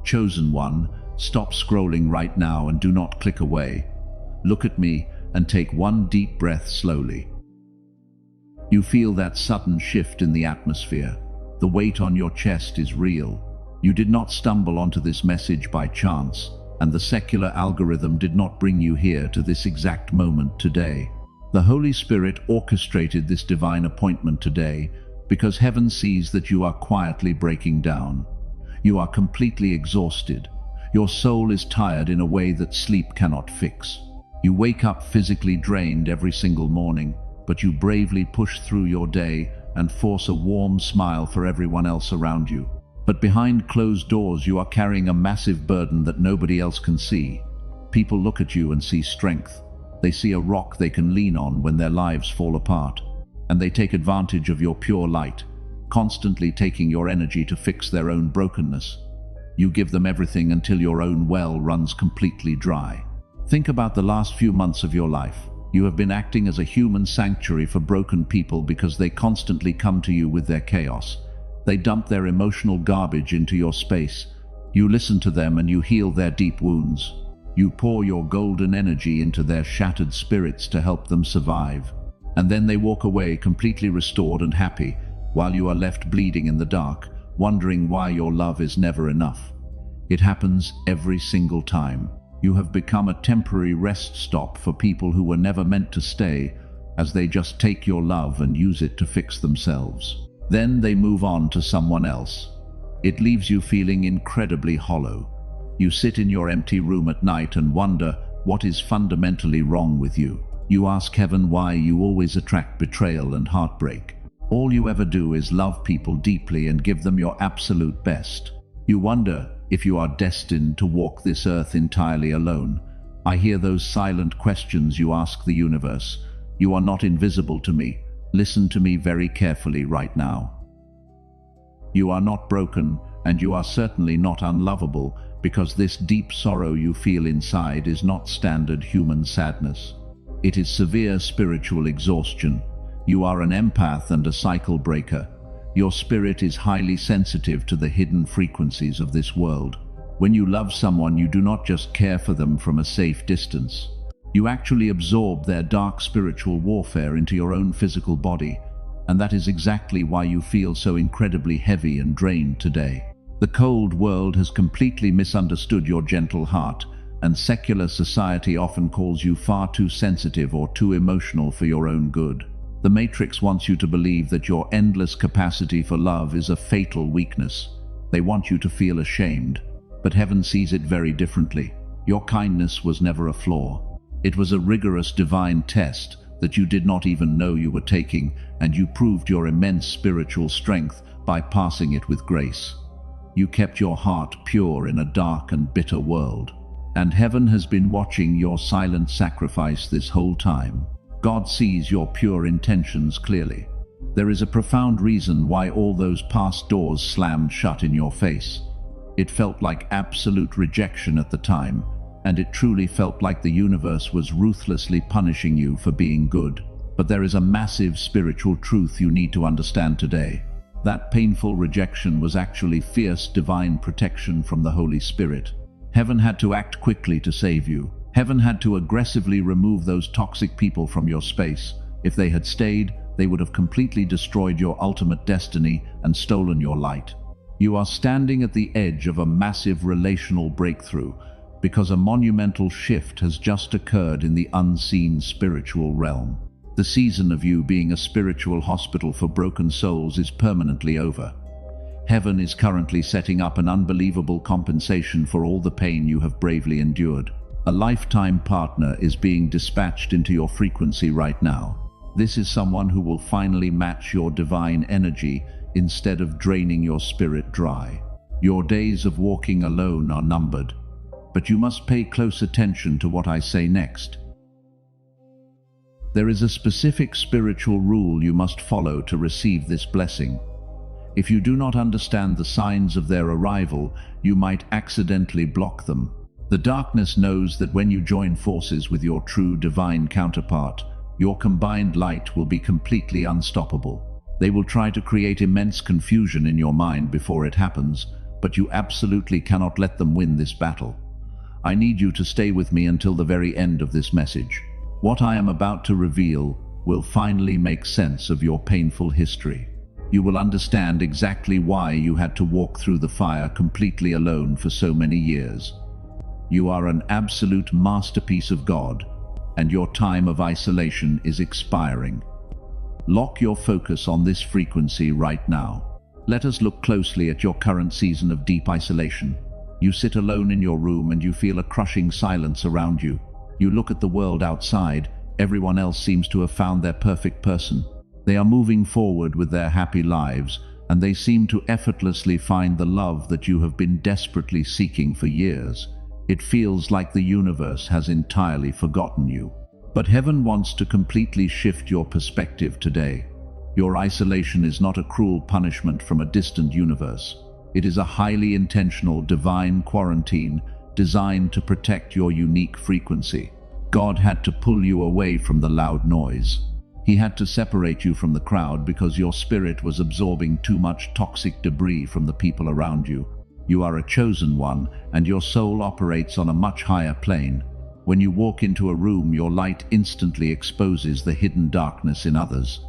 Chosen one, stop scrolling right now and do not click away. Look at me and take one deep breath slowly. You feel that sudden shift in the atmosphere. The weight on your chest is real. You did not stumble onto this message by chance, and the secular algorithm did not bring you here to this exact moment today. The Holy Spirit orchestrated this divine appointment today because heaven sees that you are quietly breaking down. You are completely exhausted. Your soul is tired in a way that sleep cannot fix. You wake up physically drained every single morning, but you bravely push through your day and force a warm smile for everyone else around you. But behind closed doors, you are carrying a massive burden that nobody else can see. People look at you and see strength. They see a rock they can lean on when their lives fall apart. And they take advantage of your pure light, constantly taking your energy to fix their own brokenness. You give them everything until your own well runs completely dry. Think about the last few months of your life. You have been acting as a human sanctuary for broken people because they constantly come to you with their chaos. They dump their emotional garbage into your space. You listen to them and you heal their deep wounds. You pour your golden energy into their shattered spirits to help them survive. And then they walk away completely restored and happy, while you are left bleeding in the dark, wondering why your love is never enough. It happens every single time. You have become a temporary rest stop for people who were never meant to stay, as they just take your love and use it to fix themselves. Then they move on to someone else. It leaves you feeling incredibly hollow. You sit in your empty room at night and wonder what is fundamentally wrong with you. You ask heaven why you always attract betrayal and heartbreak. All you ever do is love people deeply and give them your absolute best. You wonder if you are destined to walk this earth entirely alone. I hear those silent questions you ask the universe. You are not invisible to me. Listen to me very carefully right now. You are not broken, and you are certainly not unlovable, because this deep sorrow you feel inside is not standard human sadness. It is severe spiritual exhaustion. You are an empath and a cycle breaker. Your spirit is highly sensitive to the hidden frequencies of this world. When you love someone, you do not just care for them from a safe distance. You actually absorb their dark spiritual warfare into your own physical body, and that is exactly why you feel so incredibly heavy and drained today. The cold world has completely misunderstood your gentle heart, and secular society often calls you far too sensitive or too emotional for your own good. The Matrix wants you to believe that your endless capacity for love is a fatal weakness. They want you to feel ashamed, but heaven sees it very differently. Your kindness was never a flaw. It was a rigorous divine test that you did not even know you were taking, and you proved your immense spiritual strength by passing it with grace. You kept your heart pure in a dark and bitter world, and heaven has been watching your silent sacrifice this whole time. God sees your pure intentions clearly. There is a profound reason why all those past doors slammed shut in your face. It felt like absolute rejection at the time, and it truly felt like the universe was ruthlessly punishing you for being good. But there is a massive spiritual truth you need to understand today. That painful rejection was actually fierce divine protection from the Holy Spirit. Heaven had to act quickly to save you. Heaven had to aggressively remove those toxic people from your space. If they had stayed, they would have completely destroyed your ultimate destiny and stolen your light. You are standing at the edge of a massive relational breakthrough, because a monumental shift has just occurred in the unseen spiritual realm. The season of you being a spiritual hospital for broken souls is permanently over. Heaven is currently setting up an unbelievable compensation for all the pain you have bravely endured. A lifetime partner is being dispatched into your frequency right now. This is someone who will finally match your divine energy instead of draining your spirit dry. Your days of walking alone are numbered, but you must pay close attention to what I say next. There is a specific spiritual rule you must follow to receive this blessing. If you do not understand the signs of their arrival, you might accidentally block them. The darkness knows that when you join forces with your true divine counterpart, your combined light will be completely unstoppable. They will try to create immense confusion in your mind before it happens, but you absolutely cannot let them win this battle. I need you to stay with me until the very end of this message. What I am about to reveal will finally make sense of your painful history. You will understand exactly why you had to walk through the fire completely alone for so many years. You are an absolute masterpiece of God, and your time of isolation is expiring. Lock your focus on this frequency right now. Let us look closely at your current season of deep isolation. You sit alone in your room and you feel a crushing silence around you. You look at the world outside. Everyone else seems to have found their perfect person. They are moving forward with their happy lives, and they seem to effortlessly find the love that you have been desperately seeking for years. It feels like the universe has entirely forgotten you. But heaven wants to completely shift your perspective today. Your isolation is not a cruel punishment from a distant universe. It is a highly intentional divine quarantine designed to protect your unique frequency. God had to pull you away from the loud noise. He had to separate you from the crowd because your spirit was absorbing too much toxic debris from the people around you. You are a chosen one, and your soul operates on a much higher plane. When you walk into a room, your light instantly exposes the hidden darkness in others.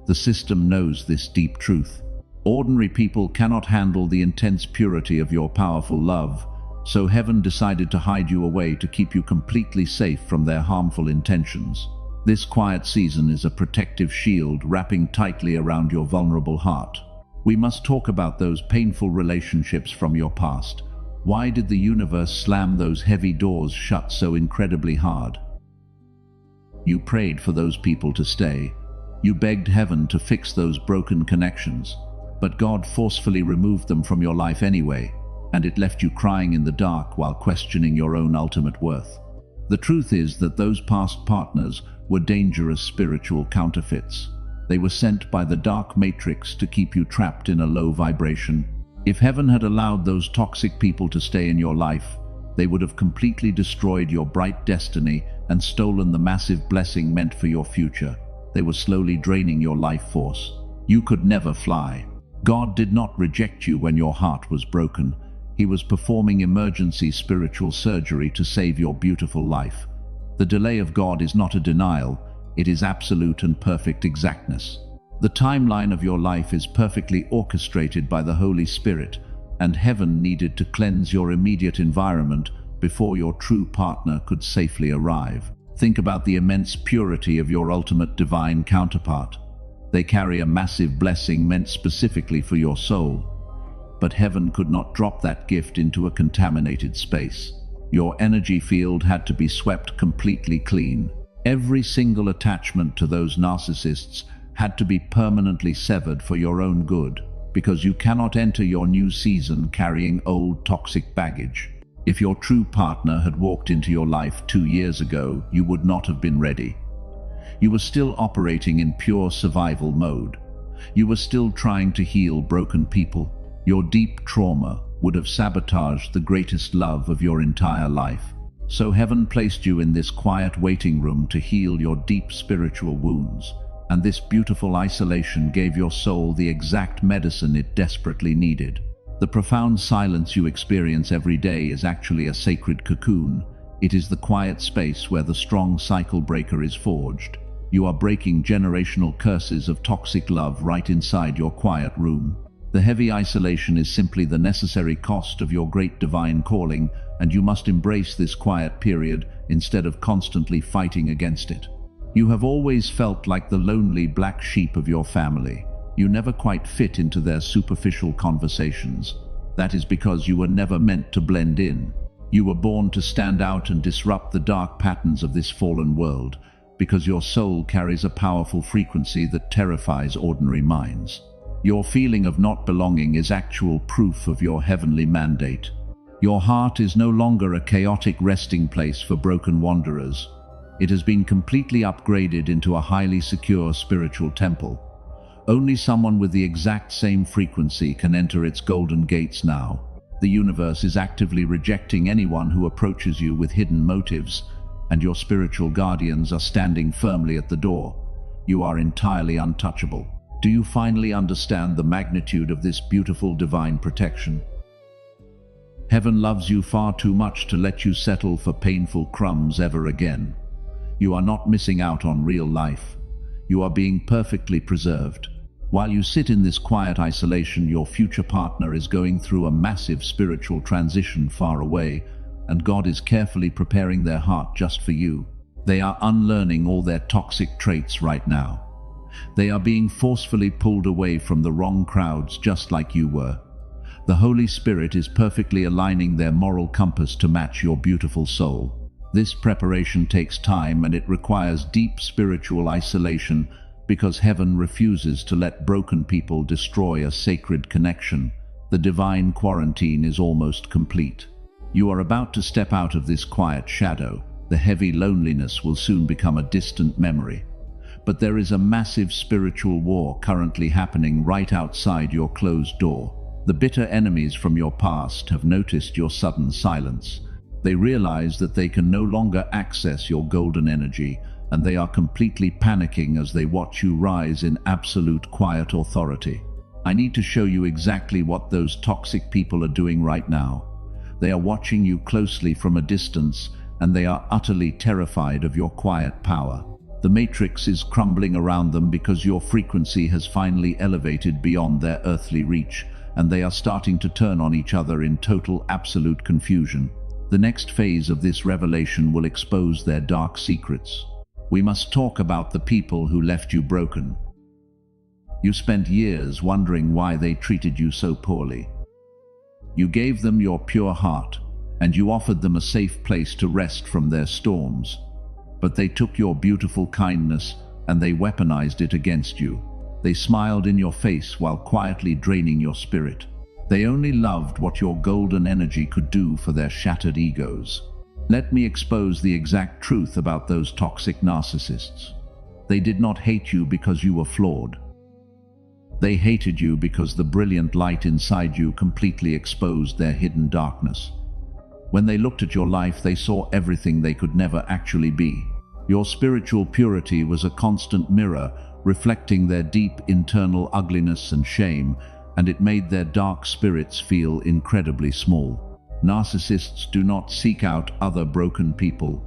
The system knows this deep truth. Ordinary people cannot handle the intense purity of your powerful love, so heaven decided to hide you away to keep you completely safe from their harmful intentions. This quiet season is a protective shield wrapping tightly around your vulnerable heart. We must talk about those painful relationships from your past. Why did the universe slam those heavy doors shut so incredibly hard? You prayed for those people to stay. You begged heaven to fix those broken connections. But God forcefully removed them from your life anyway, and it left you crying in the dark while questioning your own ultimate worth. The truth is that those past partners were dangerous spiritual counterfeits. They were sent by the dark matrix to keep you trapped in a low vibration. If heaven had allowed those toxic people to stay in your life, they would have completely destroyed your bright destiny and stolen the massive blessing meant for your future. They were slowly draining your life force. You could never fly. God did not reject you when your heart was broken. He was performing emergency spiritual surgery to save your beautiful life. The delay of God is not a denial, it is absolute and perfect exactness. The timeline of your life is perfectly orchestrated by the Holy Spirit, and heaven needed to cleanse your immediate environment before your true partner could safely arrive. Think about the immense purity of your ultimate divine counterpart. They carry a massive blessing meant specifically for your soul. But heaven could not drop that gift into a contaminated space. Your energy field had to be swept completely clean. Every single attachment to those narcissists had to be permanently severed for your own good, because you cannot enter your new season carrying old toxic baggage. If your true partner had walked into your life 2 years ago, you would not have been ready. You were still operating in pure survival mode. You were still trying to heal broken people. Your deep trauma would have sabotaged the greatest love of your entire life. So heaven placed you in this quiet waiting room to heal your deep spiritual wounds. And this beautiful isolation gave your soul the exact medicine it desperately needed. The profound silence you experience every day is actually a sacred cocoon. It is the quiet space where the strong cycle breaker is forged. You are breaking generational curses of toxic love right inside your quiet room. The heavy isolation is simply the necessary cost of your great divine calling, and you must embrace this quiet period instead of constantly fighting against it. You have always felt like the lonely black sheep of your family. You never quite fit into their superficial conversations. That is because you were never meant to blend in. You were born to stand out and disrupt the dark patterns of this fallen world, because your soul carries a powerful frequency that terrifies ordinary minds. Your feeling of not belonging is actual proof of your heavenly mandate. Your heart is no longer a chaotic resting place for broken wanderers. It has been completely upgraded into a highly secure spiritual temple. Only someone with the exact same frequency can enter its golden gates now. The universe is actively rejecting anyone who approaches you with hidden motives, and your spiritual guardians are standing firmly at the door. You are entirely untouchable. Do you finally understand the magnitude of this beautiful divine protection? Heaven loves you far too much to let you settle for painful crumbs ever again. You are not missing out on real life. You are being perfectly preserved. While you sit in this quiet isolation, your future partner is going through a massive spiritual transition far away, and God is carefully preparing their heart just for you. They are unlearning all their toxic traits right now. They are being forcefully pulled away from the wrong crowds, just like you were. The Holy Spirit is perfectly aligning their moral compass to match your beautiful soul. This preparation takes time, and it requires deep spiritual isolation, because heaven refuses to let broken people destroy a sacred connection. The divine quarantine is almost complete. You are about to step out of this quiet shadow. The heavy loneliness will soon become a distant memory. But there is a massive spiritual war currently happening right outside your closed door. The bitter enemies from your past have noticed your sudden silence. They realize that they can no longer access your golden energy, and they are completely panicking as they watch you rise in absolute quiet authority. I need to show you exactly what those toxic people are doing right now. They are watching you closely from a distance, and they are utterly terrified of your quiet power. The matrix is crumbling around them because your frequency has finally elevated beyond their earthly reach, and they are starting to turn on each other in total absolute confusion. The next phase of this revelation will expose their dark secrets. We must talk about the people who left you broken. You spent years wondering why they treated you so poorly. You gave them your pure heart, and you offered them a safe place to rest from their storms. But they took your beautiful kindness and they weaponized it against you. They smiled in your face while quietly draining your spirit. They only loved what your golden energy could do for their shattered egos. Let me expose the exact truth about those toxic narcissists. They did not hate you because you were flawed. They hated you because the brilliant light inside you completely exposed their hidden darkness. When they looked at your life, they saw everything they could never actually be. Your spiritual purity was a constant mirror, reflecting their deep internal ugliness and shame, and it made their dark spirits feel incredibly small. Narcissists do not seek out other broken people.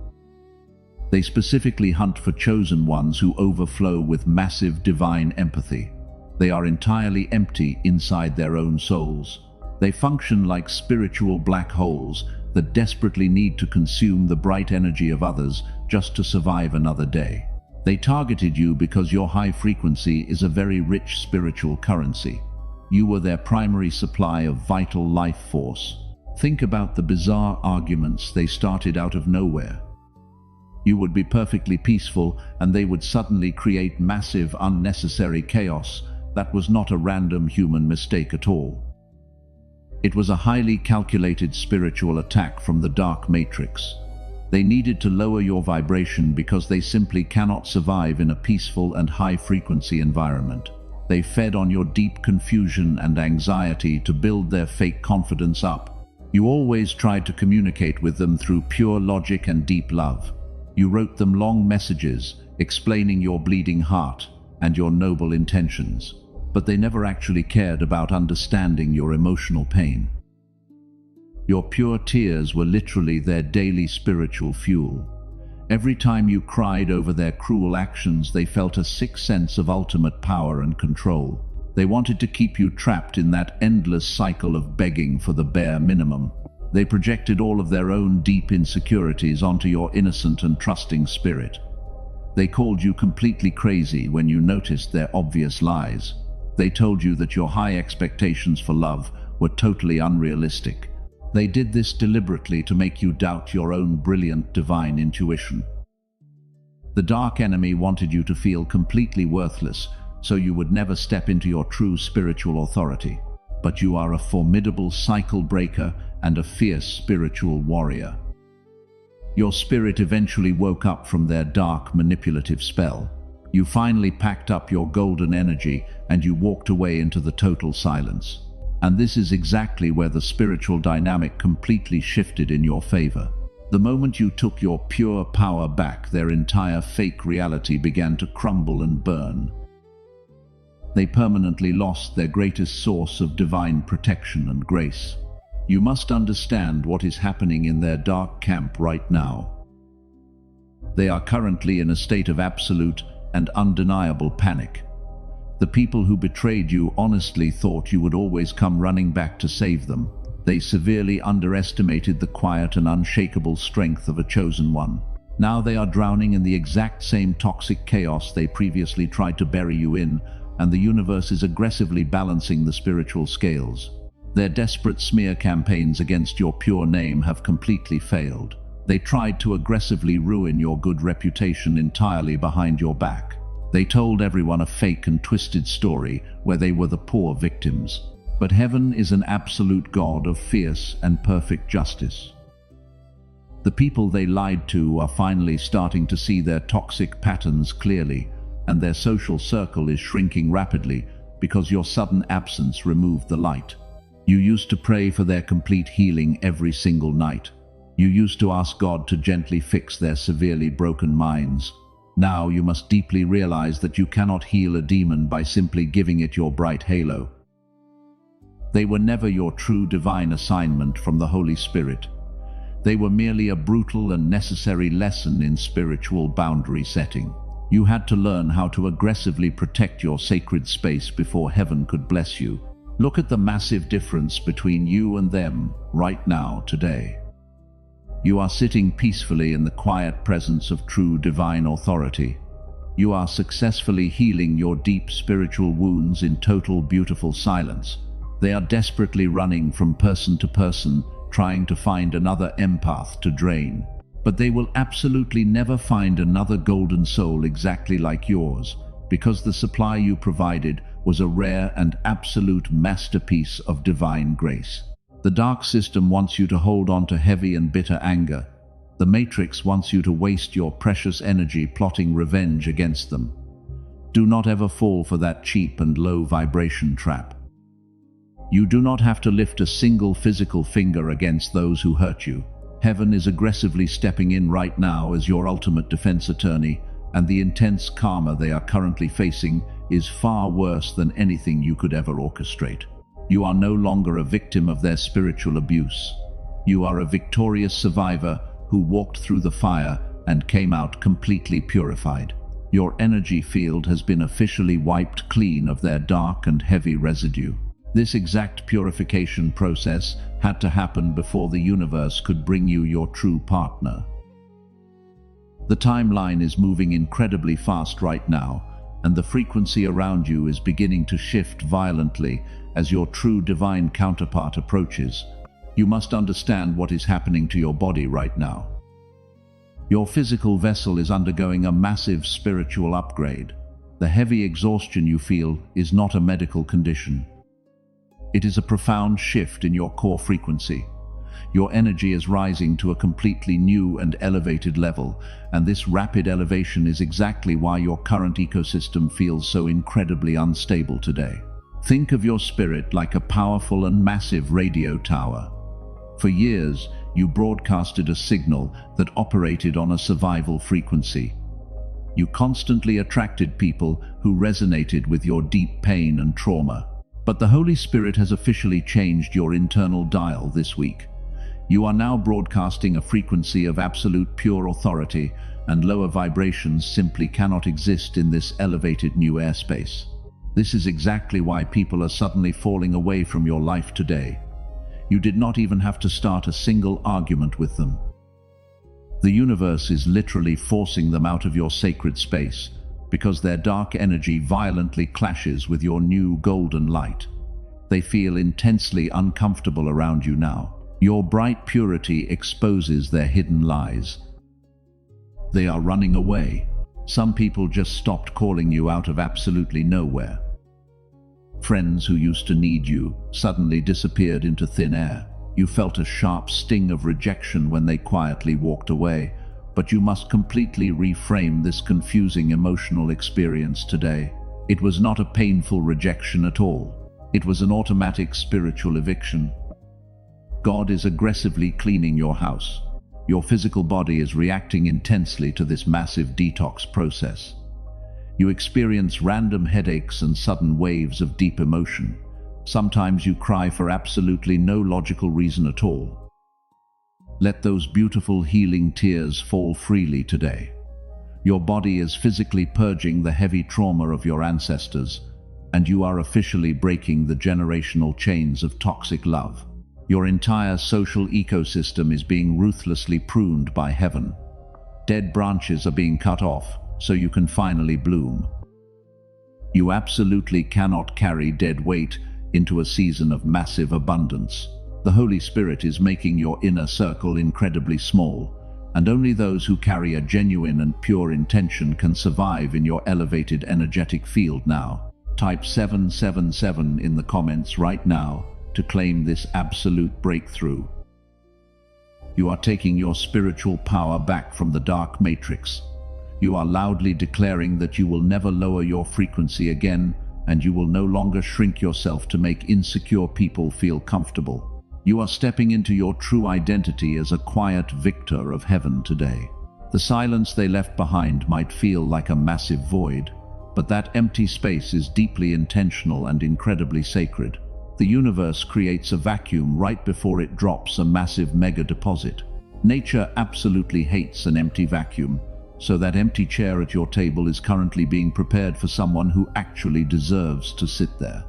They specifically hunt for chosen ones who overflow with massive divine empathy. They are entirely empty inside their own souls. They function like spiritual black holes that desperately need to consume the bright energy of others just to survive another day. They targeted you because your high frequency is a very rich spiritual currency. You were their primary supply of vital life force. Think about the bizarre arguments they started out of nowhere. You would be perfectly peaceful, and they would suddenly create massive, unnecessary chaos. That was not a random human mistake at all. It was a highly calculated spiritual attack from the dark matrix. They needed to lower your vibration because they simply cannot survive in a peaceful and high-frequency environment. They fed on your deep confusion and anxiety to build their fake confidence up. You always tried to communicate with them through pure logic and deep love. You wrote them long messages explaining your bleeding heart and your noble intentions, but they never actually cared about understanding your emotional pain. Your pure tears were literally their daily spiritual fuel. Every time you cried over their cruel actions, they felt a sick sense of ultimate power and control. They wanted to keep you trapped in that endless cycle of begging for the bare minimum. They projected all of their own deep insecurities onto your innocent and trusting spirit. They called you completely crazy when you noticed their obvious lies. They told you that your high expectations for love were totally unrealistic. They did this deliberately to make you doubt your own brilliant divine intuition. The dark enemy wanted you to feel completely worthless, so you would never step into your true spiritual authority. But you are a formidable cycle breaker and a fierce spiritual warrior. Your spirit eventually woke up from their dark, manipulative spell. You finally packed up your golden energy and you walked away into the total silence. And this is exactly where the spiritual dynamic completely shifted in your favor. The moment you took your pure power back, their entire fake reality began to crumble and burn. They permanently lost their greatest source of divine protection and grace. You must understand what is happening in their dark camp right now. They are currently in a state of absolute and undeniable panic. The people who betrayed you honestly thought you would always come running back to save them. They severely underestimated the quiet and unshakable strength of a chosen one. Now they are drowning in the exact same toxic chaos they previously tried to bury you in, and the universe is aggressively balancing the spiritual scales. Their desperate smear campaigns against your pure name have completely failed. They tried to aggressively ruin your good reputation entirely behind your back. They told everyone a fake and twisted story where they were the poor victims. But heaven is an absolute God of fierce and perfect justice. The people they lied to are finally starting to see their toxic patterns clearly, and their social circle is shrinking rapidly because your sudden absence removed the light. You used to pray for their complete healing every single night. You used to ask God to gently fix their severely broken minds. Now you must deeply realize that you cannot heal a demon by simply giving it your bright halo. They were never your true divine assignment from the Holy Spirit. They were merely a brutal and necessary lesson in spiritual boundary setting. You had to learn how to aggressively protect your sacred space before heaven could bless you. Look at the massive difference between you and them right now, today. You are sitting peacefully in the quiet presence of true divine authority. You are successfully healing your deep spiritual wounds in total beautiful silence. They are desperately running from person to person, trying to find another empath to drain. But they will absolutely never find another golden soul exactly like yours, because the supply you provided was a rare and absolute masterpiece of divine grace. The dark system wants you to hold on to heavy and bitter anger. The Matrix wants you to waste your precious energy plotting revenge against them. Do not ever fall for that cheap and low vibration trap. You do not have to lift a single physical finger against those who hurt you. Heaven is aggressively stepping in right now as your ultimate defense attorney, and the intense karma they are currently facing is far worse than anything you could ever orchestrate. You are no longer a victim of their spiritual abuse. You are a victorious survivor who walked through the fire and came out completely purified. Your energy field has been officially wiped clean of their dark and heavy residue. This exact purification process had to happen before the universe could bring you your true partner. The timeline is moving incredibly fast right now, and the frequency around you is beginning to shift violently as your true divine counterpart approaches. You must understand what is happening to your body right now. Your physical vessel is undergoing a massive spiritual upgrade. The heavy exhaustion you feel is not a medical condition. It is a profound shift in your core frequency. Your energy is rising to a completely new and elevated level, and this rapid elevation is exactly why your current ecosystem feels so incredibly unstable today. Think of your spirit like a powerful and massive radio tower. For years, you broadcasted a signal that operated on a survival frequency. You constantly attracted people who resonated with your deep pain and trauma. But the Holy Spirit has officially changed your internal dial this week. You are now broadcasting a frequency of absolute pure authority, and lower vibrations simply cannot exist in this elevated new airspace. This is exactly why people are suddenly falling away from your life today. You did not even have to start a single argument with them. The universe is literally forcing them out of your sacred space, because their dark energy violently clashes with your new golden light. They feel intensely uncomfortable around you now. Your bright purity exposes their hidden lies. They are running away. Some people just stopped calling you out of absolutely nowhere. Friends who used to need you suddenly disappeared into thin air. You felt a sharp sting of rejection when they quietly walked away. But you must completely reframe this confusing emotional experience today. It was not a painful rejection at all. It was an automatic spiritual eviction. God is aggressively cleaning your house. Your physical body is reacting intensely to this massive detox process. You experience random headaches and sudden waves of deep emotion. Sometimes you cry for absolutely no logical reason at all. Let those beautiful healing tears fall freely today. Your body is physically purging the heavy trauma of your ancestors, and you are officially breaking the generational chains of toxic love. Your entire social ecosystem is being ruthlessly pruned by heaven. Dead branches are being cut off so you can finally bloom. You absolutely cannot carry dead weight into a season of massive abundance. The Holy Spirit is making your inner circle incredibly small, and only those who carry a genuine and pure intention can survive in your elevated energetic field now. Type 777 in the comments right now to claim this absolute breakthrough. You are taking your spiritual power back from the dark matrix. You are loudly declaring that you will never lower your frequency again, and you will no longer shrink yourself to make insecure people feel comfortable. You are stepping into your true identity as a quiet victor of heaven today. The silence they left behind might feel like a massive void, but that empty space is deeply intentional and incredibly sacred. The universe creates a vacuum right before it drops a massive mega deposit. Nature absolutely hates an empty vacuum, so that empty chair at your table is currently being prepared for someone who actually deserves to sit there.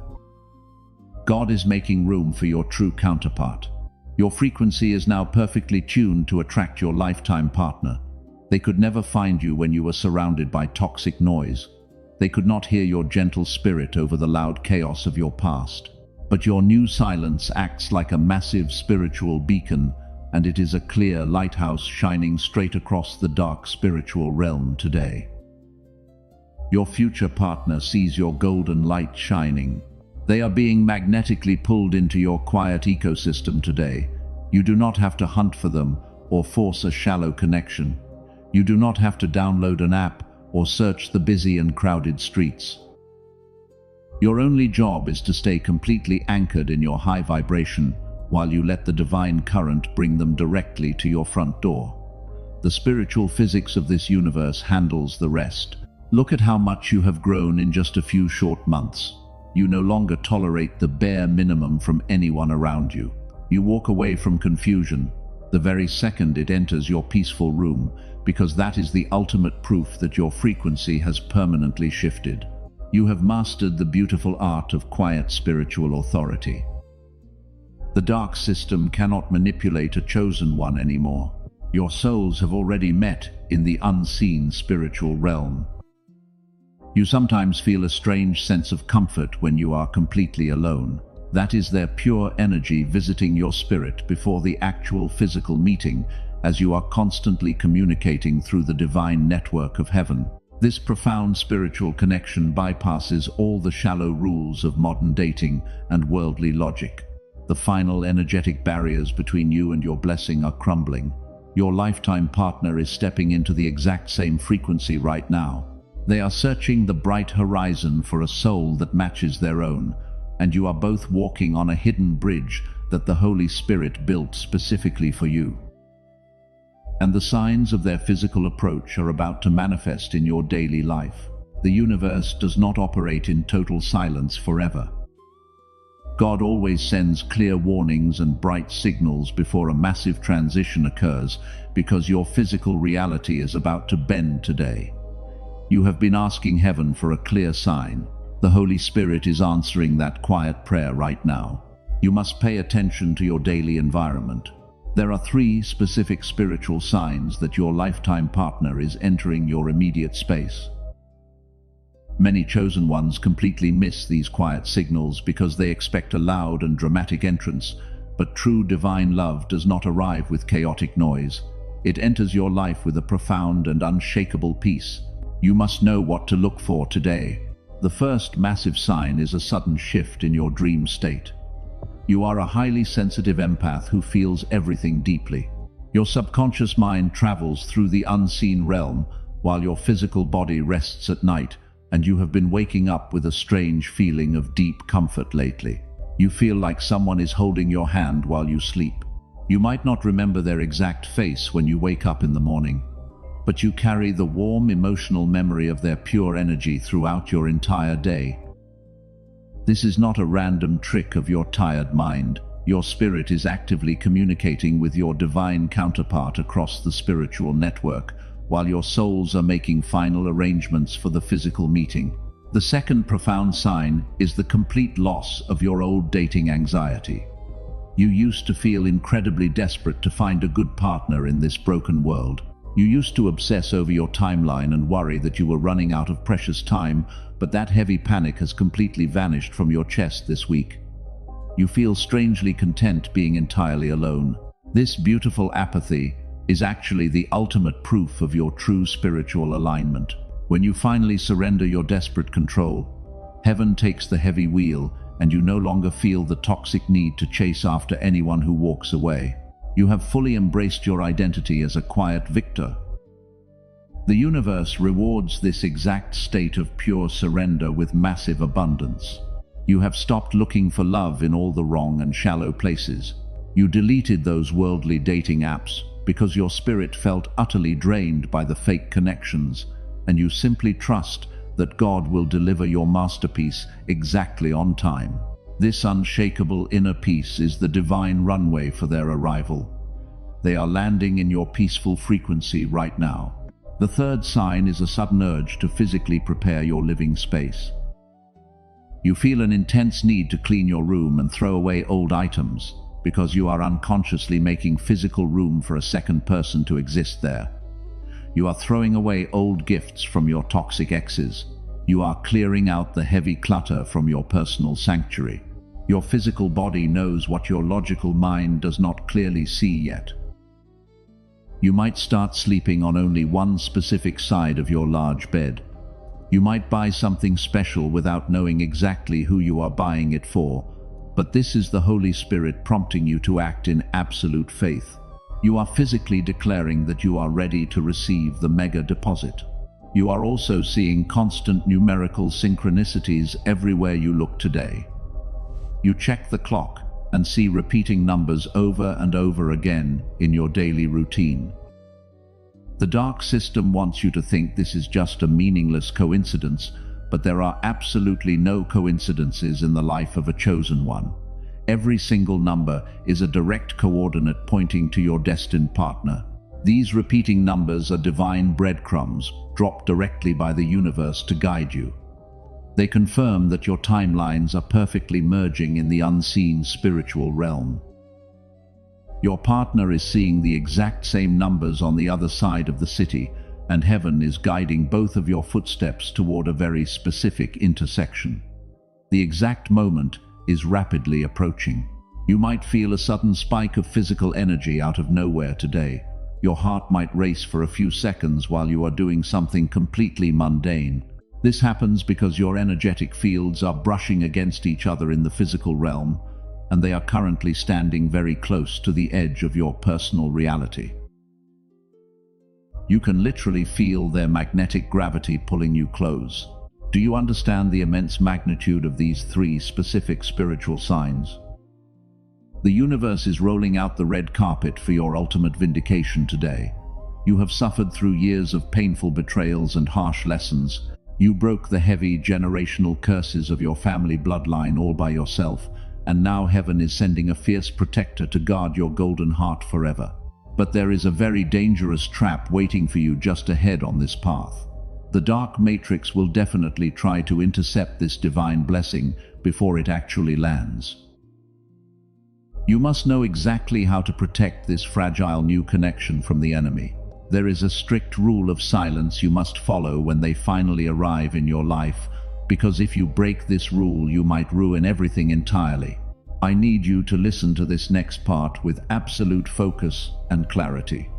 God is making room for your true counterpart. Your frequency is now perfectly tuned to attract your lifetime partner. They could never find you when you were surrounded by toxic noise. They could not hear your gentle spirit over the loud chaos of your past. But your new silence acts like a massive spiritual beacon, and it is a clear lighthouse shining straight across the dark spiritual realm today. Your future partner sees your golden light shining. They are being magnetically pulled into your quiet ecosystem today. You do not have to hunt for them or force a shallow connection. You do not have to download an app or search the busy and crowded streets. Your only job is to stay completely anchored in your high vibration while you let the divine current bring them directly to your front door. The spiritual physics of this universe handles the rest. Look at how much you have grown in just a few short months. You no longer tolerate the bare minimum from anyone around you. You walk away from confusion the very second it enters your peaceful room, because that is the ultimate proof that your frequency has permanently shifted. You have mastered the beautiful art of quiet spiritual authority. The dark system cannot manipulate a chosen one anymore. Your souls have already met in the unseen spiritual realm. You sometimes feel a strange sense of comfort when you are completely alone. That is their pure energy visiting your spirit before the actual physical meeting, as you are constantly communicating through the divine network of heaven. This profound spiritual connection bypasses all the shallow rules of modern dating and worldly logic. The final energetic barriers between you and your blessing are crumbling. Your lifetime partner is stepping into the exact same frequency right now. They are searching the bright horizon for a soul that matches their own, and you are both walking on a hidden bridge that the Holy Spirit built specifically for you. And the signs of their physical approach are about to manifest in your daily life. The universe does not operate in total silence forever. God always sends clear warnings and bright signals before a massive transition occurs, because your physical reality is about to bend today. You have been asking heaven for a clear sign. The Holy Spirit is answering that quiet prayer right now. You must pay attention to your daily environment. There are 3 specific spiritual signs that your lifetime partner is entering your immediate space. Many chosen ones completely miss these quiet signals because they expect a loud and dramatic entrance, but true divine love does not arrive with chaotic noise. It enters your life with a profound and unshakable peace. You must know what to look for today. The first massive sign is a sudden shift in your dream state. You are a highly sensitive empath who feels everything deeply. Your subconscious mind travels through the unseen realm while your physical body rests at night, and you have been waking up with a strange feeling of deep comfort lately. You feel like someone is holding your hand while you sleep. You might not remember their exact face when you wake up in the morning, but you carry the warm emotional memory of their pure energy throughout your entire day. This is not a random trick of your tired mind. Your spirit is actively communicating with your divine counterpart across the spiritual network, while your souls are making final arrangements for the physical meeting. The second profound sign is the complete loss of your old dating anxiety. You used to feel incredibly desperate to find a good partner in this broken world. You used to obsess over your timeline and worry that you were running out of precious time, but that heavy panic has completely vanished from your chest this week. You feel strangely content being entirely alone. This beautiful apathy is actually the ultimate proof of your true spiritual alignment. When you finally surrender your desperate control, heaven takes the heavy wheel, and you no longer feel the toxic need to chase after anyone who walks away. You have fully embraced your identity as a quiet victor. The universe rewards this exact state of pure surrender with massive abundance. You have stopped looking for love in all the wrong and shallow places. You deleted those worldly dating apps because your spirit felt utterly drained by the fake connections, and you simply trust that God will deliver your masterpiece exactly on time. This unshakable inner peace is the divine runway for their arrival. They are landing in your peaceful frequency right now. The third sign is a sudden urge to physically prepare your living space. You feel an intense need to clean your room and throw away old items because you are unconsciously making physical room for a second person to exist there. You are throwing away old gifts from your toxic exes. You are clearing out the heavy clutter from your personal sanctuary. Your physical body knows what your logical mind does not clearly see yet. You might start sleeping on only one specific side of your large bed. You might buy something special without knowing exactly who you are buying it for, but this is the Holy Spirit prompting you to act in absolute faith. You are physically declaring that you are ready to receive the mega deposit. You are also seeing constant numerical synchronicities everywhere you look today. You check the clock and see repeating numbers over and over again in your daily routine. The dark system wants you to think this is just a meaningless coincidence, but there are absolutely no coincidences in the life of a chosen one. Every single number is a direct coordinate pointing to your destined partner. These repeating numbers are divine breadcrumbs dropped directly by the universe to guide you. They confirm that your timelines are perfectly merging in the unseen spiritual realm. Your partner is seeing the exact same numbers on the other side of the city, and heaven is guiding both of your footsteps toward a very specific intersection. The exact moment is rapidly approaching. You might feel a sudden spike of physical energy out of nowhere today. Your heart might race for a few seconds while you are doing something completely mundane. This happens because your energetic fields are brushing against each other in the physical realm, and they are currently standing very close to the edge of your personal reality. You can literally feel their magnetic gravity pulling you close. Do you understand the immense magnitude of these three specific spiritual signs? The universe is rolling out the red carpet for your ultimate vindication today. You have suffered through years of painful betrayals and harsh lessons. You broke the heavy generational curses of your family bloodline all by yourself, and now heaven is sending a fierce protector to guard your golden heart forever. But there is a very dangerous trap waiting for you just ahead on this path. The dark matrix will definitely try to intercept this divine blessing before it actually lands. You must know exactly how to protect this fragile new connection from the enemy. There is a strict rule of silence you must follow when they finally arrive in your life, because if you break this rule, you might ruin everything entirely. I need you to listen to this next part with absolute focus and clarity.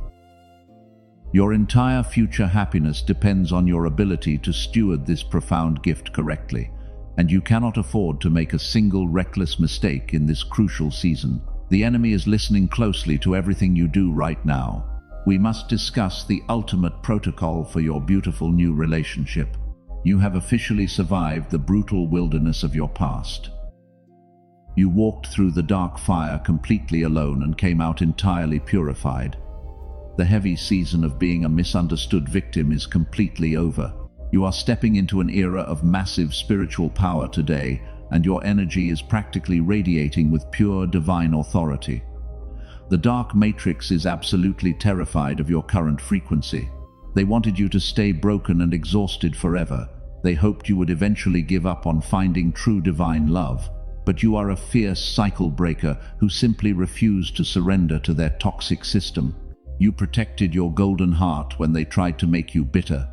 Your entire future happiness depends on your ability to steward this profound gift correctly, and you cannot afford to make a single reckless mistake in this crucial season. The enemy is listening closely to everything you do right now. We must discuss the ultimate protocol for your beautiful new relationship. You have officially survived the brutal wilderness of your past. You walked through the dark fire completely alone and came out entirely purified. The heavy season of being a misunderstood victim is completely over. You are stepping into an era of massive spiritual power today, and your energy is practically radiating with pure divine authority. The dark matrix is absolutely terrified of your current frequency. They wanted you to stay broken and exhausted forever. They hoped you would eventually give up on finding true divine love. But you are a fierce cycle breaker who simply refused to surrender to their toxic system. You protected your golden heart when they tried to make you bitter.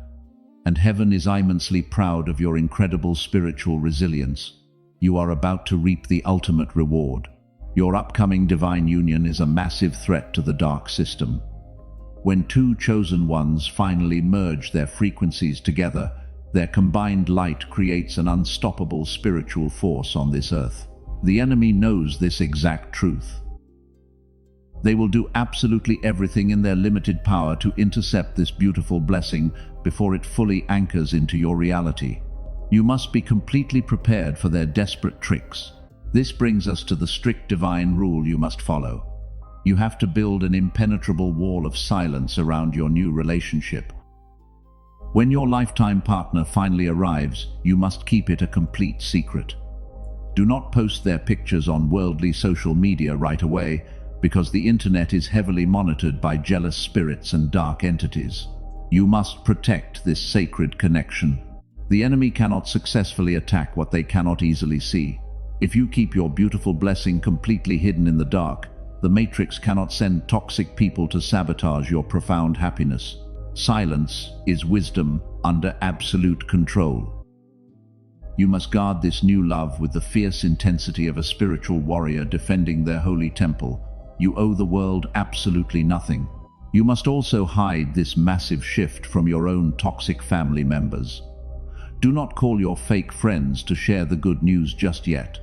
And heaven is immensely proud of your incredible spiritual resilience. You are about to reap the ultimate reward. Your upcoming divine union is a massive threat to the dark system. When two chosen ones finally merge their frequencies together, their combined light creates an unstoppable spiritual force on this earth. The enemy knows this exact truth. They will do absolutely everything in their limited power to intercept this beautiful blessing before it fully anchors into your reality. You must be completely prepared for their desperate tricks. This brings us to the strict divine rule you must follow. You have to build an impenetrable wall of silence around your new relationship. When your lifetime partner finally arrives, you must keep it a complete secret. Do not post their pictures on worldly social media right away, because the internet is heavily monitored by jealous spirits and dark entities. You must protect this sacred connection. The enemy cannot successfully attack what they cannot easily see. If you keep your beautiful blessing completely hidden in the dark, the Matrix cannot send toxic people to sabotage your profound happiness. Silence is wisdom under absolute control. You must guard this new love with the fierce intensity of a spiritual warrior defending their holy temple. You owe the world absolutely nothing. You must also hide this massive shift from your own toxic family members. Do not call your fake friends to share the good news just yet.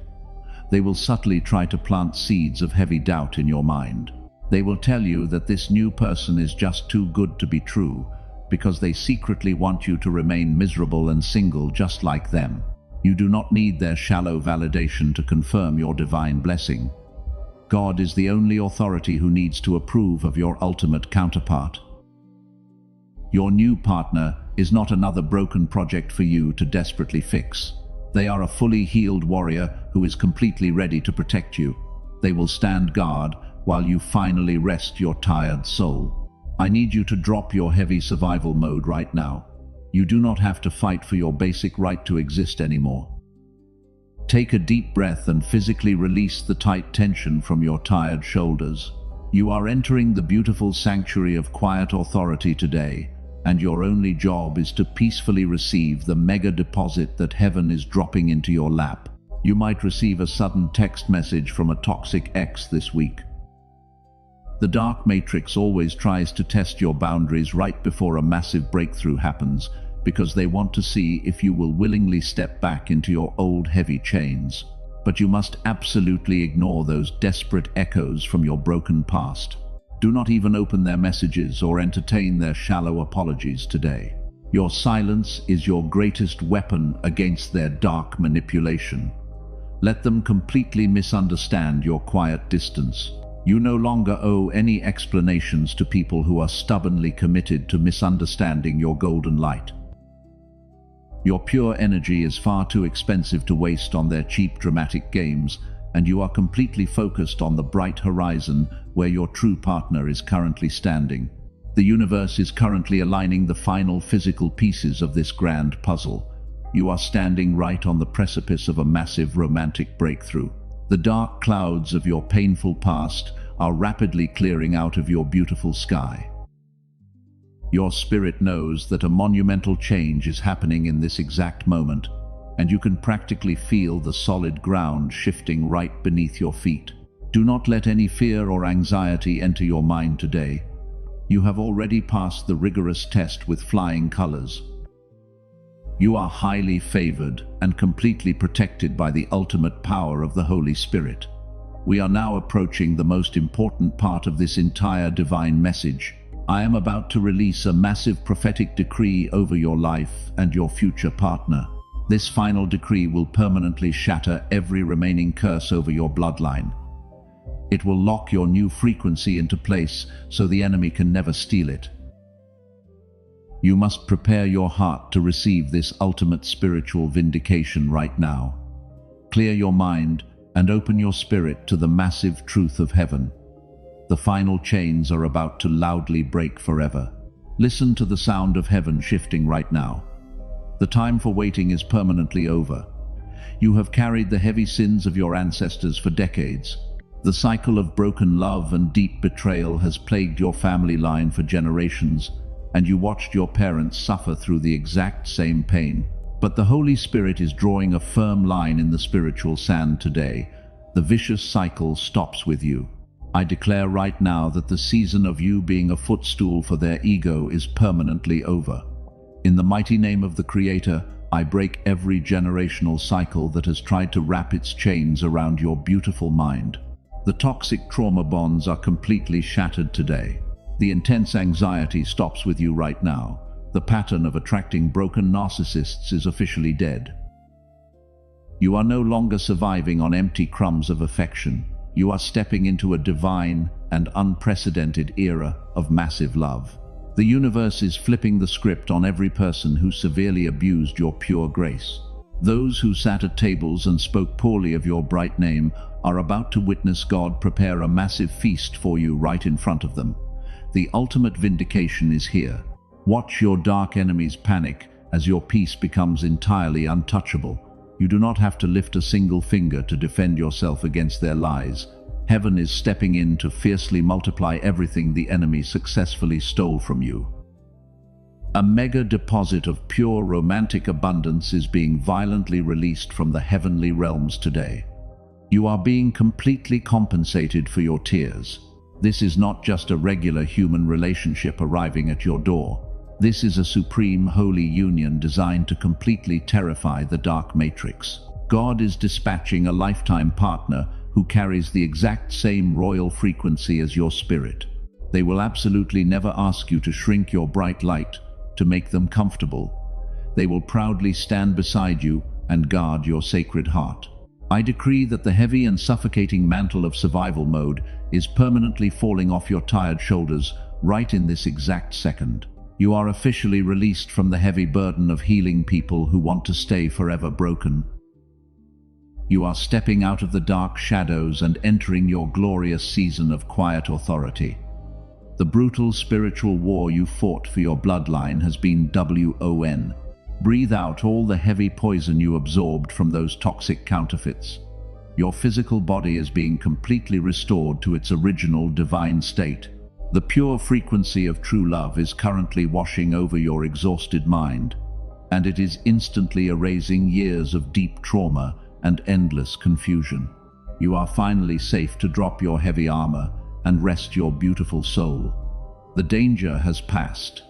They will subtly try to plant seeds of heavy doubt in your mind. They will tell you that this new person is just too good to be true, because they secretly want you to remain miserable and single just like them. You do not need their shallow validation to confirm your divine blessing. God is the only authority who needs to approve of your ultimate counterpart. Your new partner is not another broken project for you to desperately fix. They are a fully healed warrior who is completely ready to protect you. They will stand guard while you finally rest your tired soul. I need you to drop your heavy survival mode right now. You do not have to fight for your basic right to exist anymore. Take a deep breath and physically release the tight tension from your tired shoulders. You are entering the beautiful sanctuary of quiet authority today, and your only job is to peacefully receive the mega deposit that heaven is dropping into your lap. You might receive a sudden text message from a toxic ex this week. The dark matrix always tries to test your boundaries right before a massive breakthrough happens, because they want to see if you will willingly step back into your old heavy chains. But you must absolutely ignore those desperate echoes from your broken past. Do not even open their messages or entertain their shallow apologies today. Your silence is your greatest weapon against their dark manipulation. Let them completely misunderstand your quiet distance. You no longer owe any explanations to people who are stubbornly committed to misunderstanding your golden light. Your pure energy is far too expensive to waste on their cheap dramatic games, and you are completely focused on the bright horizon where your true partner is currently standing. The universe is currently aligning the final physical pieces of this grand puzzle. You are standing right on the precipice of a massive romantic breakthrough. The dark clouds of your painful past are rapidly clearing out of your beautiful sky. Your spirit knows that a monumental change is happening in this exact moment, and you can practically feel the solid ground shifting right beneath your feet. Do not let any fear or anxiety enter your mind today. You have already passed the rigorous test with flying colors. You are highly favored and completely protected by the ultimate power of the Holy Spirit. We are now approaching the most important part of this entire divine message. I am about to release a massive prophetic decree over your life and your future partner. This final decree will permanently shatter every remaining curse over your bloodline. It will lock your new frequency into place so the enemy can never steal it. You must prepare your heart to receive this ultimate spiritual vindication right now. Clear your mind and open your spirit to the massive truth of heaven. The final chains are about to loudly break forever. Listen to the sound of heaven shifting right now. The time for waiting is permanently over. You have carried the heavy sins of your ancestors for decades. The cycle of broken love and deep betrayal has plagued your family line for generations, and you watched your parents suffer through the exact same pain. But the Holy Spirit is drawing a firm line in the spiritual sand today. The vicious cycle stops with you. I declare right now that the season of you being a footstool for their ego is permanently over. In the mighty name of the Creator, I break every generational cycle that has tried to wrap its chains around your beautiful mind. The toxic trauma bonds are completely shattered today. The intense anxiety stops with you right now. The pattern of attracting broken narcissists is officially dead. You are no longer surviving on empty crumbs of affection. You are stepping into a divine and unprecedented era of massive love. The universe is flipping the script on every person who severely abused your pure grace. Those who sat at tables and spoke poorly of your bright name are about to witness God prepare a massive feast for you right in front of them. The ultimate vindication is here. Watch your dark enemies panic as your peace becomes entirely untouchable. You do not have to lift a single finger to defend yourself against their lies. Heaven is stepping in to fiercely multiply everything the enemy successfully stole from you. A mega deposit of pure romantic abundance is being violently released from the heavenly realms today. You are being completely compensated for your tears. This is not just a regular human relationship arriving at your door. This is a supreme holy union designed to completely terrify the dark matrix. God is dispatching a lifetime partner who carries the exact same royal frequency as your spirit. They will absolutely never ask you to shrink your bright light to make them comfortable. They will proudly stand beside you and guard your sacred heart. I decree that the heavy and suffocating mantle of survival mode is permanently falling off your tired shoulders right in this exact second. You are officially released from the heavy burden of healing people who want to stay forever broken. You are stepping out of the dark shadows and entering your glorious season of quiet authority. The brutal spiritual war you fought for your bloodline has been won. Breathe out all the heavy poison you absorbed from those toxic counterfeits. Your physical body is being completely restored to its original divine state. The pure frequency of true love is currently washing over your exhausted mind, and it is instantly erasing years of deep trauma and endless confusion. You are finally safe to drop your heavy armor and rest your beautiful soul. The danger has passed.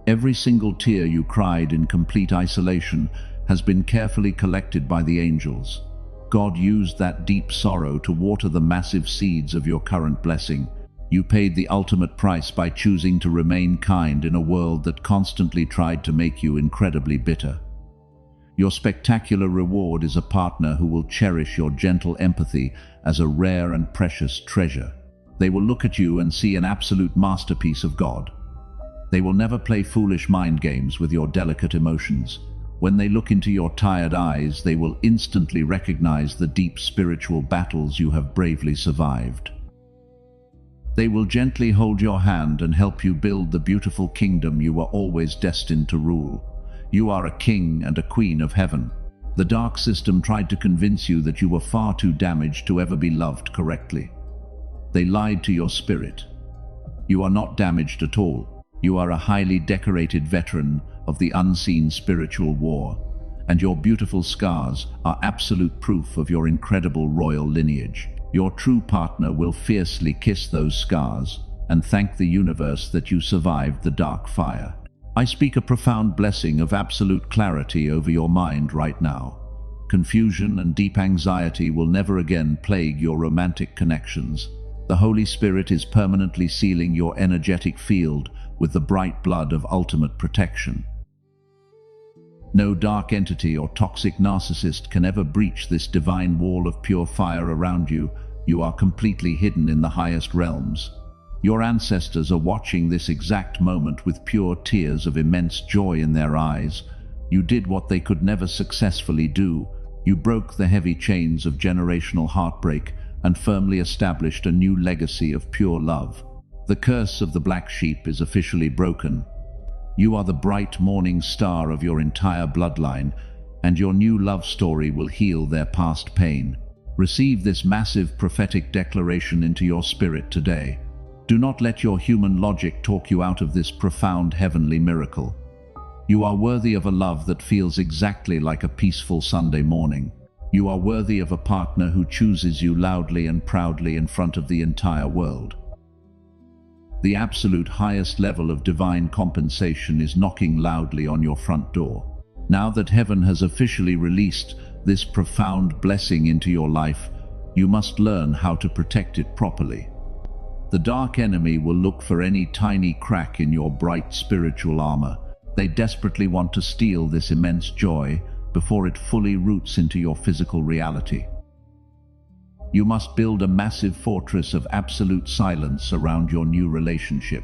Every single tear you cried in complete isolation has been carefully collected by the angels. God used that deep sorrow to water the massive seeds of your current blessing. You paid the ultimate price by choosing to remain kind in a world that constantly tried to make you incredibly bitter. Your spectacular reward is a partner who will cherish your gentle empathy as a rare and precious treasure. They will look at you and see an absolute masterpiece of God. They will never play foolish mind games with your delicate emotions. When they look into your tired eyes, they will instantly recognize the deep spiritual battles you have bravely survived. They will gently hold your hand and help you build the beautiful kingdom you were always destined to rule. You are a king and a queen of heaven. The dark system tried to convince you that you were far too damaged to ever be loved correctly. They lied to your spirit. You are not damaged at all. You are a highly decorated veteran of the unseen spiritual war, and your beautiful scars are absolute proof of your incredible royal lineage. Your true partner will fiercely kiss those scars and thank the universe that you survived the dark fire. I speak a profound blessing of absolute clarity over your mind right now. Confusion and deep anxiety will never again plague your romantic connections. The Holy Spirit is permanently sealing your energetic field with the bright blood of ultimate protection. No dark entity or toxic narcissist can ever breach this divine wall of pure fire around you. You are completely hidden in the highest realms. Your ancestors are watching this exact moment with pure tears of immense joy in their eyes. You did what they could never successfully do, You broke the heavy chains of generational heartbreak and firmly established a new legacy of pure love. The curse of the black sheep is officially broken. You are the bright morning star of your entire bloodline, and your new love story will heal their past pain. Receive this massive prophetic declaration into your spirit today. Do not let your human logic talk you out of this profound heavenly miracle. You are worthy of a love that feels exactly like a peaceful Sunday morning. You are worthy of a partner who chooses you loudly and proudly in front of the entire world. The absolute highest level of divine compensation is knocking loudly on your front door. Now that heaven has officially released this profound blessing into your life, you must learn how to protect it properly. The dark enemy will look for any tiny crack in your bright spiritual armor. They desperately want to steal this immense joy before it fully roots into your physical reality. You must build a massive fortress of absolute silence around your new relationship.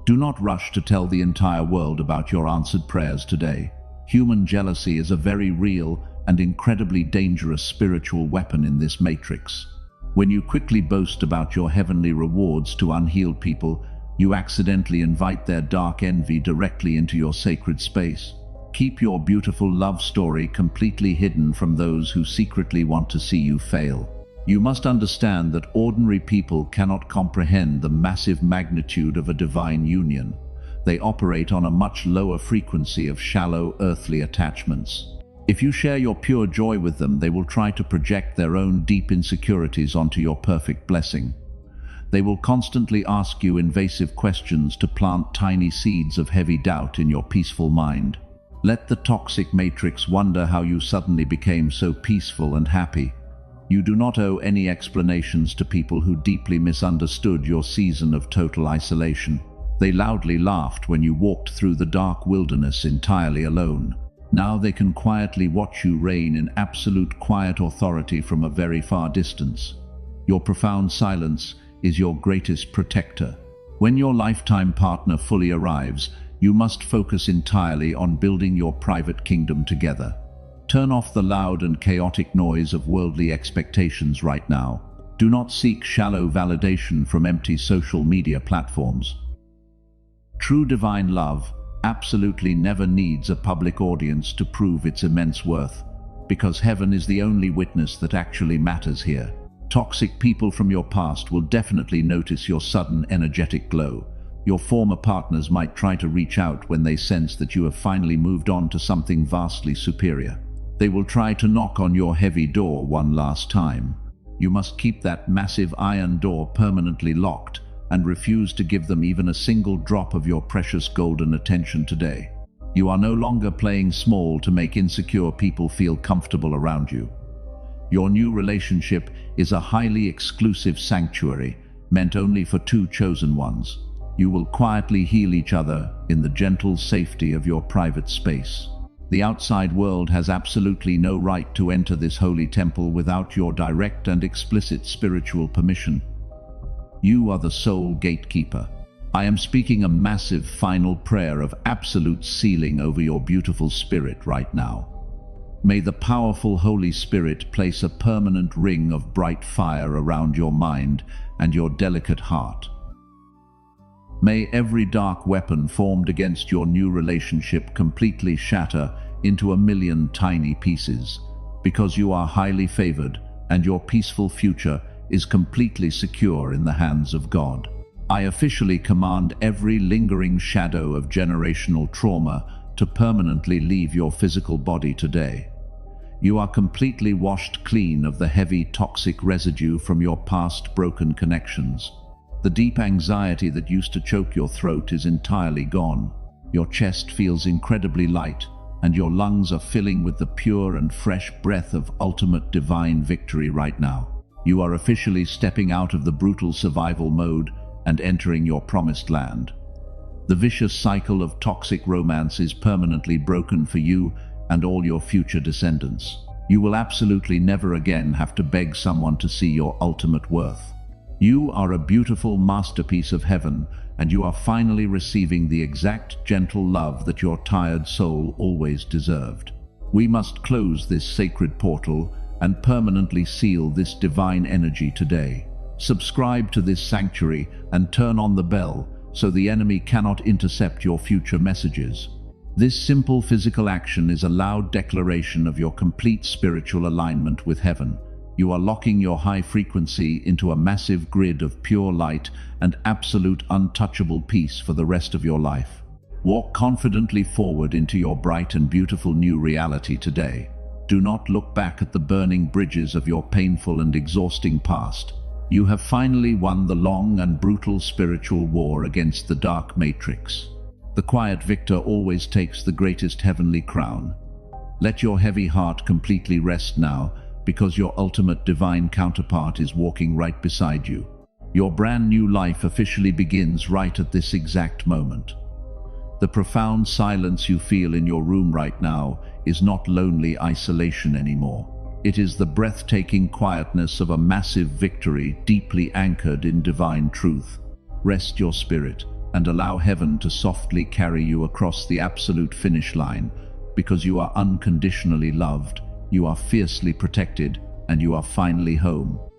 Do not rush to tell the entire world about your answered prayers today. Human jealousy is a very real and incredibly dangerous spiritual weapon in this matrix. When you quickly boast about your heavenly rewards to unhealed people, you accidentally invite their dark envy directly into your sacred space. Keep your beautiful love story completely hidden from those who secretly want to see you fail. You must understand that ordinary people cannot comprehend the massive magnitude of a divine union. They operate on a much lower frequency of shallow, earthly attachments. If you share your pure joy with them, they will try to project their own deep insecurities onto your perfect blessing. They will constantly ask you invasive questions to plant tiny seeds of heavy doubt in your peaceful mind. Let the toxic matrix wonder how you suddenly became so peaceful and happy. You do not owe any explanations to people who deeply misunderstood your season of total isolation. They loudly laughed when you walked through the dark wilderness entirely alone. Now they can quietly watch you reign in absolute quiet authority from a very far distance. Your profound silence is your greatest protector. When your lifetime partner fully arrives, you must focus entirely on building your private kingdom together. Turn off the loud and chaotic noise of worldly expectations right now. Do not seek shallow validation from empty social media platforms. True divine love absolutely never needs a public audience to prove its immense worth, because heaven is the only witness that actually matters here. Toxic people from your past will definitely notice your sudden energetic glow. Your former partners might try to reach out when they sense that you have finally moved on to something vastly superior. They will try to knock on your heavy door one last time. You must keep that massive iron door permanently locked and refuse to give them even a single drop of your precious golden attention today. You are no longer playing small to make insecure people feel comfortable around you. Your new relationship is a highly exclusive sanctuary meant only for two chosen ones. You will quietly heal each other in the gentle safety of your private space. The outside world has absolutely no right to enter this holy temple without your direct and explicit spiritual permission. You are the sole gatekeeper. I am speaking a massive final prayer of absolute sealing over your beautiful spirit right now. May the powerful Holy Spirit place a permanent ring of bright fire around your mind and your delicate heart. May every dark weapon formed against your new relationship completely shatter into a million tiny pieces, because you are highly favored and your peaceful future is completely secure in the hands of God. I officially command every lingering shadow of generational trauma to permanently leave your physical body today. You are completely washed clean of the heavy toxic residue from your past broken connections. The deep anxiety that used to choke your throat is entirely gone. Your chest feels incredibly light, and your lungs are filling with the pure and fresh breath of ultimate divine victory right now. You are officially stepping out of the brutal survival mode and entering your promised land. The vicious cycle of toxic romance is permanently broken for you and all your future descendants. You will absolutely never again have to beg someone to see your ultimate worth. You are a beautiful masterpiece of heaven, and you are finally receiving the exact gentle love that your tired soul always deserved. We must close this sacred portal and permanently seal this divine energy today. Subscribe to this sanctuary and turn on the bell so the enemy cannot intercept your future messages. This simple physical action is a loud declaration of your complete spiritual alignment with heaven. You are locking your high frequency into a massive grid of pure light and absolute untouchable peace for the rest of your life. Walk confidently forward into your bright and beautiful new reality today. Do not look back at the burning bridges of your painful and exhausting past. You have finally won the long and brutal spiritual war against the dark matrix. The quiet victor always takes the greatest heavenly crown. Let your heavy heart completely rest now, because your ultimate divine counterpart is walking right beside you. Your brand new life officially begins right at this exact moment. The profound silence you feel in your room right now is not lonely isolation anymore. It is the breathtaking quietness of a massive victory deeply anchored in divine truth. Rest your spirit and allow heaven to softly carry you across the absolute finish line, because you are unconditionally loved, you are fiercely protected, and you are finally home.